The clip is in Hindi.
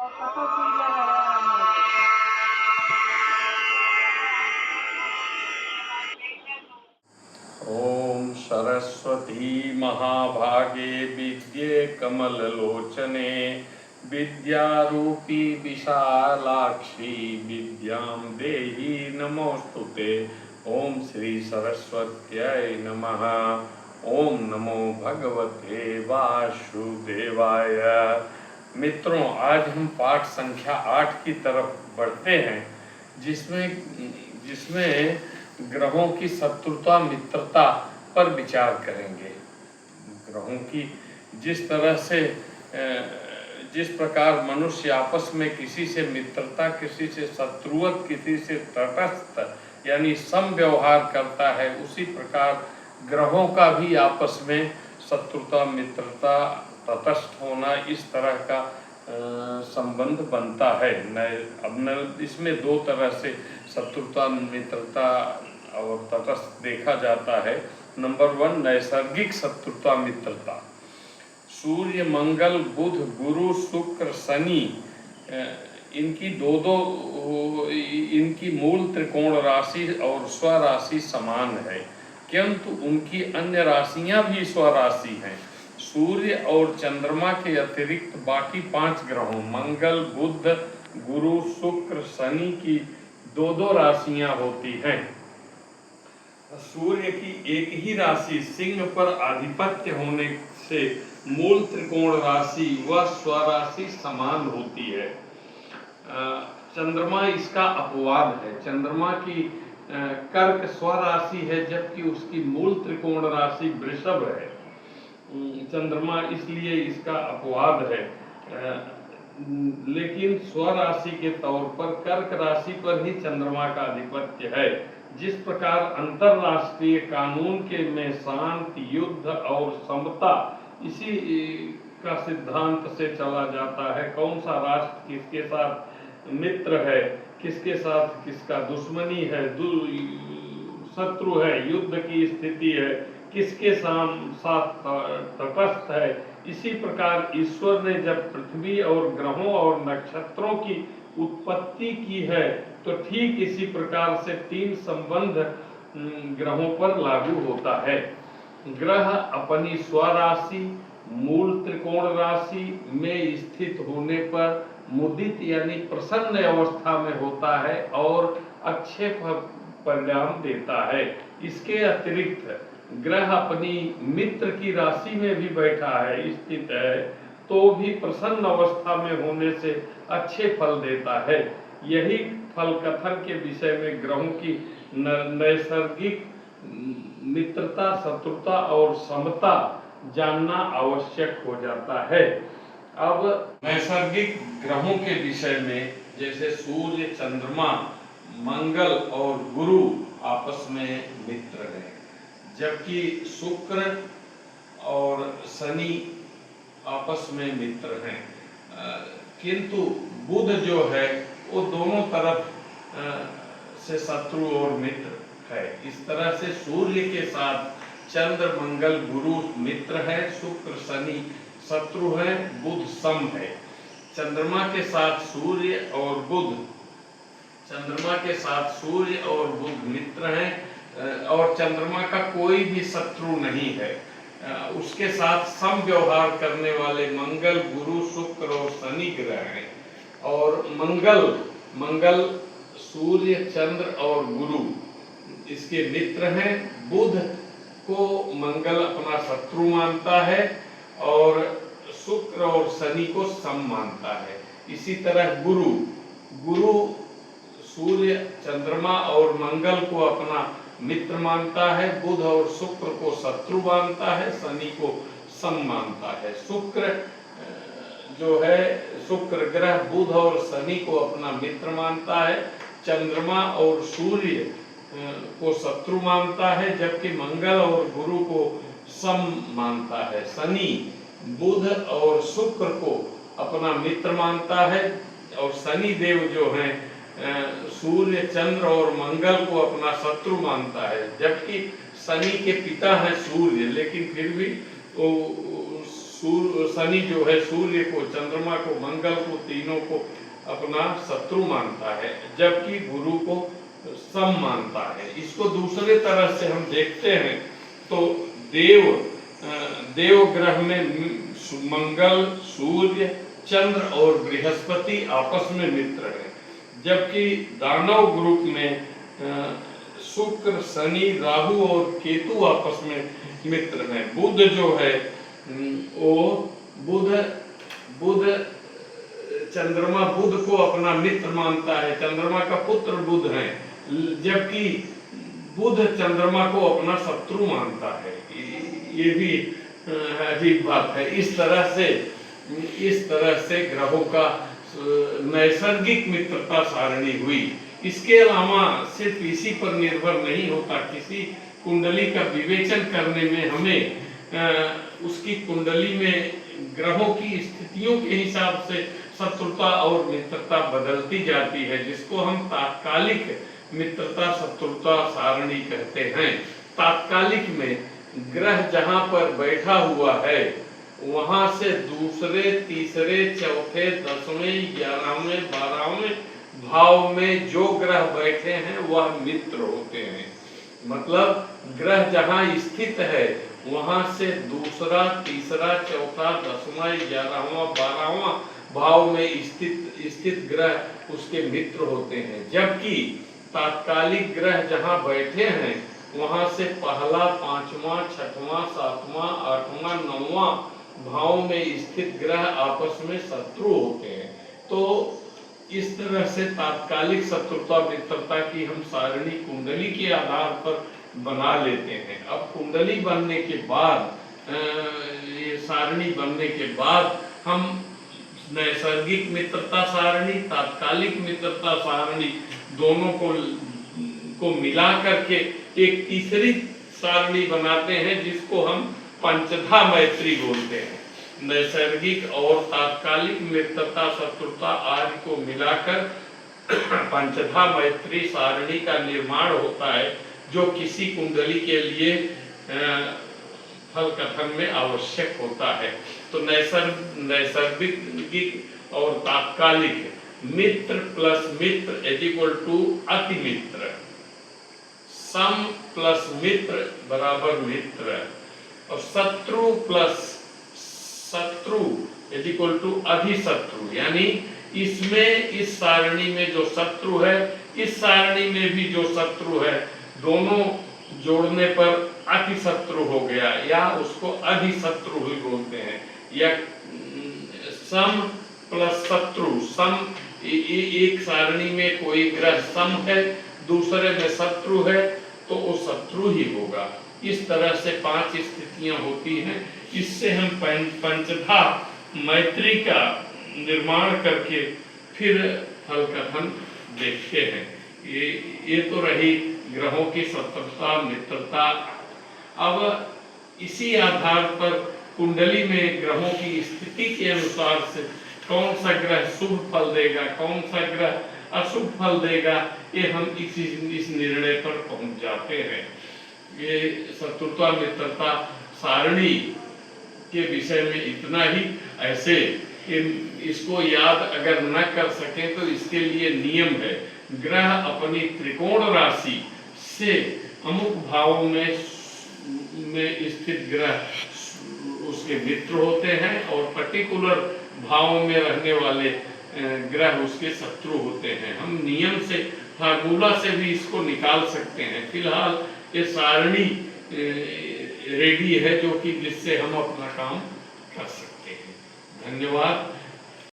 ओम सरस्वती महाभागे विद्ये कमललोचने विद्यारूपी विशालाक्षी विद्यां देहि नमोस्तुते। ओम श्री सरस्वत्यै नमः। ओम नमो भगवते वासुदेवाय। मित्रों, आज हम पाठ संख्या 8 की तरफ बढ़ते हैं, जिसमें ग्रहों की शत्रुता मित्रता पर विचार करेंगे। ग्रहों की जिस प्रकार मनुष्य आपस में किसी से मित्रता, किसी से शत्रुवत, किसी से तटस्थ यानी सम व्यवहार करता है, उसी प्रकार ग्रहों का भी आपस में शत्रुता, मित्रता, तटस्थ होना, इस तरह का संबंध बनता है। अब इसमें दो तरह से शत्रुता, मित्रता और तटस्थ देखा जाता है। नंबर 1, नैसर्गिक शत्रुता मित्रता। सूर्य, मंगल, बुध, गुरु, शुक्र, शनि, इनकी मूल त्रिकोण राशि और स्वराशि समान है, किंतु उनकी अन्य राशियां भी स्वराशि हैं। सूर्य और चंद्रमा के अतिरिक्त बाकी 5 ग्रहों मंगल, बुध, गुरु, शुक्र, शनि की 2-2 राशियां होती हैं। सूर्य की एक ही राशि सिंह पर आधिपत्य होने से मूल त्रिकोण राशि व स्वराशि समान होती है। चंद्रमा इसका अपवाद है। चंद्रमा की कर्क स्वराशि है, जबकि उसकी मूल त्रिकोण राशि वृषभ है। चंद्रमा इसलिए इसका अपवाद है, लेकिन स्वराशि के तौर पर कर्क राशि पर ही चंद्रमा का आधिपत्य है। जिस प्रकार अंतरराष्ट्रीय कानून में शांति, युद्ध और समता इसी का सिद्धांत से चला जाता है। कौन सा राष्ट्र किसके साथ मित्र है, किसके साथ किसका दुश्मनी है, शत्रु है, युद्ध की स्थिति है, किसके साथ तटस्थ है। इसी प्रकार ईश्वर ने जब पृथ्वी और ग्रहों और नक्षत्रों की उत्पत्ति की है, तो ठीक इसी प्रकार से 3 संबंध ग्रहों पर लागू होता है। ग्रह अपनी स्वराशि, मूल त्रिकोण राशि में स्थित होने पर मुदित यानी प्रसन्न अवस्था में होता है और अच्छे परिणाम देता है। इसके अतिरिक्त ग्रह अपनी मित्र की राशि में भी बैठा है, स्थित है, तो भी प्रसन्न अवस्था में होने से अच्छे फल देता है। यही फल कथन के विषय में ग्रहों की नैसर्गिक मित्रता, शत्रुता और समता जानना आवश्यक हो जाता है। अब नैसर्गिक ग्रहों के विषय में, जैसे सूर्य, चंद्रमा, मंगल और गुरु आपस में मित्र हैं, जबकि शुक्र और शनि आपस में मित्र हैं, किंतु बुध जो है वो दोनों तरफ से शत्रु और मित्र है। इस तरह से सूर्य के साथ चंद्र, मंगल, गुरु मित्र है, शुक्र, शनि शत्रु है, बुध सम है। चंद्रमा के साथ सूर्य और बुध मित्र हैं और चंद्रमा का कोई भी शत्रु नहीं है। उसके साथ सम व्यवहार करने वाले मंगल, गुरु, शुक्र और शनि ग्रह हैं। और मंगल सूर्य, चंद्र और गुरु इसके मित्र हैं। बुध को मंगल अपना शत्रु मानता है और शुक्र और शनि को सम मानता है। इसी तरह गुरु सूर्य, चंद्रमा और मंगल को अपना मित्र मानता है, बुध और शुक्र को शत्रु मानता है, शनि को सम मानता है। शुक्र ग्रह बुध और शनि को अपना मित्र मानता है, चंद्रमा और सूर्य को शत्रु मानता है, जबकि मंगल और गुरु को सम मानता है। शनि बुध और शुक्र को अपना मित्र मानता है और शनि देव जो हैं सूर्य, चंद्र और मंगल को अपना शत्रु मानता है। जबकि शनि के पिता हैं सूर्य, लेकिन फिर भी शनि जो है सूर्य को, चंद्रमा को, मंगल को, तीनों को अपना शत्रु मानता है, जबकि गुरु को सम मानता है। इसको दूसरे तरह से हम देखते हैं तो देव ग्रह में मंगल, सूर्य, चंद्र और बृहस्पति आपस में मित्र हैं, जबकि दानव ग्रुप में शुक्र, शनि, राहु और केतु आपस में मित्र हैं। बुध जो है वो बुध चंद्रमा बुध को अपना मित्र मानता है, चंद्रमा का पुत्र बुध है, जबकि बुध चंद्रमा को अपना शत्रु मानता है। ये भी अजीब बात है। इस तरह से ग्रहों का नैसर्गिक मित्रता सारणी हुई। इसके अलावा सिर्फ इसी पर निर्भर नहीं होता, किसी कुंडली का विवेचन करने में हमें उसकी कुंडली में ग्रहों की स्थितियों के हिसाब से शत्रुता और मित्रता बदलती जाती है, जिसको हम तात्कालिक मित्रता शत्रुता सारणी कहते हैं। तात्कालिक में ग्रह जहां पर बैठा हुआ है वहां से दूसरे, तीसरे, चौथे, 10वें, 11वें, 12वें भाव में जो ग्रह बैठे हैं वह मित्र होते हैं। मतलब ग्रह जहां स्थित है वहां से दूसरा, तीसरा, चौथा, 10वां, 11वां, 12वां भाव में स्थित ग्रह उसके मित्र होते हैं, जबकि तात्कालिक ग्रह जहां बैठे हैं वहां से पहला, 5वां, 6वां, 7वां, 8वां, 9वां भाव में स्थित ग्रह आपस में शत्रु होते हैं। तो इस तरह से तात्कालिक शत्रुता मित्रता की हम सारणी कुंडली के आधार पर बना लेते हैं। अब कुंडली बनने के बाद, ये सारणी बनने के बाद हम नैसर्गिक मित्रता सारणी, तात्कालिक मित्रता सारणी दोनों को मिला करके एक तीसरी सारणी बनाते हैं, जिसको हम पंचधा मैत्री बोलते हैं। नैसर्गिक और तात्कालिक मित्रता शत्रुता आदि को मिलाकर पंचधा मैत्री सारणी का निर्माण होता है, जो किसी कुंडली के लिए फल कथन में आवश्यक होता है। तो नैसर्गिक और तात्कालिक, मित्र प्लस मित्र इज इक्वल टू अति मित्र, सम प्लस मित्र बराबर मित्र, और शत्रु प्लस शत्रु इज इक्वल टू अधिशत्रु। यानी इसमें, इस सारणी में जो शत्रु है, इस सारणी में भी जो शत्रु है, दोनों जोड़ने पर अतिशत्रु हो गया, या उसको अधिशत्रु ही बोलते हैं। या सम प्लस शत्रु, सम एक सारणी में कोई ग्रह सम है, दूसरे में शत्रु है, तो वो शत्रु ही होगा। इस तरह से 5 स्थितियां होती हैं। इससे हम पंचधा मैत्री का निर्माण करके फिर फल कथन देखते हैं। ये तो रही ग्रहों की शत्रुता मित्रता। अब इसी आधार पर कुंडली में ग्रहों की स्थिति के अनुसार से कौन सा ग्रह शुभ फल देगा, कौन सा ग्रह अशुभ फल देगा, ये हम इस निर्णय पर पहुंच जाते हैं। ये शत्रुता मित्रता सारणी के विषय में इतना ही। ऐसे इसको याद अगर न कर सके तो इसके लिए नियम है। ग्रह अपनी त्रिकोण राशि से अमुक भावों में स्थित ग्रह उसके मित्र होते हैं, और पर्टिकुलर भावों में रहने वाले ग्रह उसके शत्रु होते हैं। हम नियम से, फार्मूला से भी इसको निकाल सकते हैं। फिलहाल ये सारणी रेडी है, जो कि जिससे हम अपना काम कर सकते हैं। धन्यवाद।